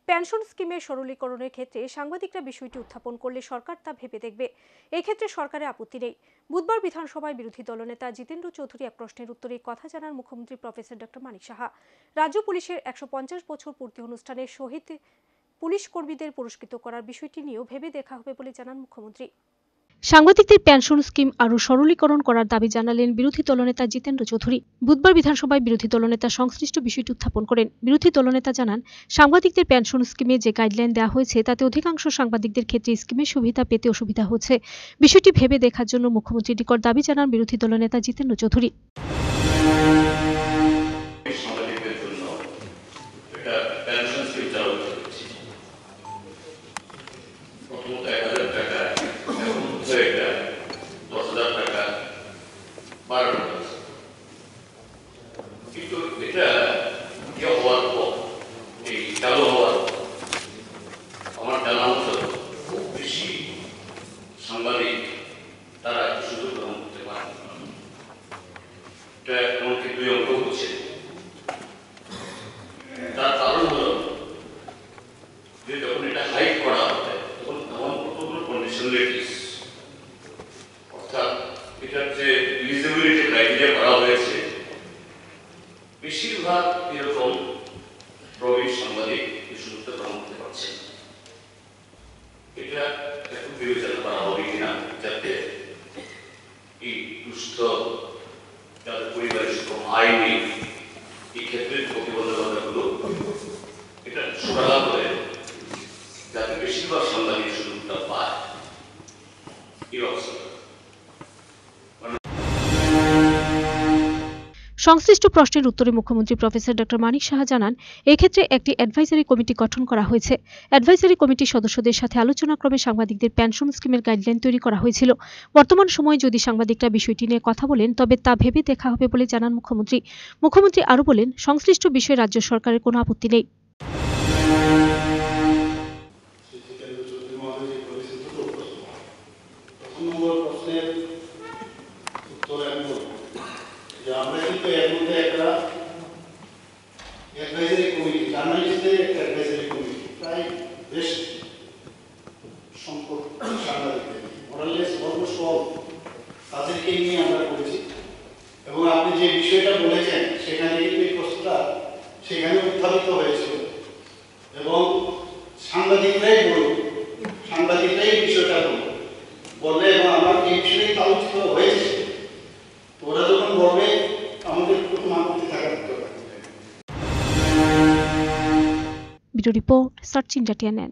Pension স্কিমের সরলীকরণের ক্ষেত্রে সাংবাদিকরা বিষয়টি উত্থাপন করলে সরকার তা ভেবে দেখবে। এক্ষেত্রে সরকারের আপত্তি নেই। বুধবার বিধানসভায় বিরোধী দলনেতা জিতেন্দ্র চৌধুরী এক প্রশ্নের উত্তরে কথা জানান মুখ্যমন্ত্রী প্রফেসর ডক্টর মানিক সাহা। রাজ্য পুলিশের 150 বছর পূর্তি অনুষ্ঠানে শহীদ পুলিশ কর্মীদের পুরস্কৃত করার বিষয়টি নিয়েও ভেবে দেখা হবে বলে জানান মুখ্যমন্ত্রী। সাংবাদিকদের পেনশন স্কিম আরও সরলীকরণ করার দাবি জানালেন বিরোধী দলনেতা জিতেন্দ্র চৌধুরী। বুধবার বিধানসভায় বিরোধী দলনেতা সংশ্লিষ্ট বিষয়টি উত্থাপন করেন। বিরোধী দলনেতা জানান, সাংবাদিকদের পেনশন স্কিমে যে গাইডলাইন দেওয়া হয়েছে তাতে অধিকাংশ সাংবাদিকদের ক্ষেত্রে স্কিমের সুবিধা পেতে অসুবিধা হচ্ছে। বিষয়টি ভেবে দেখার জন্য মুখ্যমন্ত্রীর নিকট দাবি জানান বিরোধী দলনেতা জিতেন্দ্র চৌধুরী। কিন্তু এটা হওয়ার পর এই চালু হওয়ার আমার জানা মতো খুব বেশি সাংবাদিক তারা সুযোগ গ্রহণ করতে পারে। এটা এমনকি 2 অঙ্ক হচ্ছে। তার কারণ হলো যে যখন এটা হাইক করা হবে তখন এমন কতগুলো কন্ডিশনালিটিস, অর্থাৎ এটার যে এলিজিবিলিটি ক্রাইটেরিয়া করা হয়েছে, বেশিরভাগ এরকম প্রবীণ সাংবাদিক এই সুযোগটা গ্রহণ করতে পারছেন। এটা একটু বিবেচনা করা হবে কিনা, যাতে এই দুস্থ যাদের পরিবারের সেরকম আয় নেই, এই ক্ষেত্রে প্রতিবন্ধকতাগুলো এটা সুরাহা করে যাতে বেশিরভাগ সাংবাদিক সুযোগটা পায় এই অবস্থা। সংশ্লিষ্ট প্রশ্নের উত্তরে মুখ্যমন্ত্রী প্রফেসর ডক্টর মানিক সাহা জানান, এক্ষেত্রে একটি অ্যাডভাইজারি কমিটি গঠন করা হয়েছে। অ্যাডভাইজারি কমিটির সদস্যদের সাথে আলোচনাক্রমে সাংবাদিকদের পেনশন স্কিমের গাইডলাইন তৈরি করা হয়েছিল। বর্তমান সময়ে যদি সাংবাদিকরা বিষয়টি নিয়ে কথা বলেন তবে তা ভেবে দেখা হবে বলে জানান মুখ্যমন্ত্রী। মুখ্যমন্ত্রী আরও বলেন, সংশ্লিষ্ট বিষয়ে রাজ্য সরকারের কোনো আপত্তি নেই। আমরা কিন্তু এর মধ্যে একটা অ্যাডভাইজারি কমিটি, জার্নালিস্টদের একটা অ্যাডভাইজারি কমিটি, প্রায় বেশ সংখ্যক সাংবাদিকদের মোরালেস অলমোস্ট অল তাদেরকে নিয়ে আমরা করেছি। এবং আপনি যে বিষয়টা বলেছেন সেখানে কিন্তু এই প্রশ্নটা সেখানে উত্থাপিত হয়েছিল এবং সাংবাদিকরাই বিষয়টা বললে এবং আমার এই বিষয়ে আলোচিত হয়েছে। ওরা যখন বলবে আমাদের মানতে থাকার দরকার। Bureau report, search India TNN।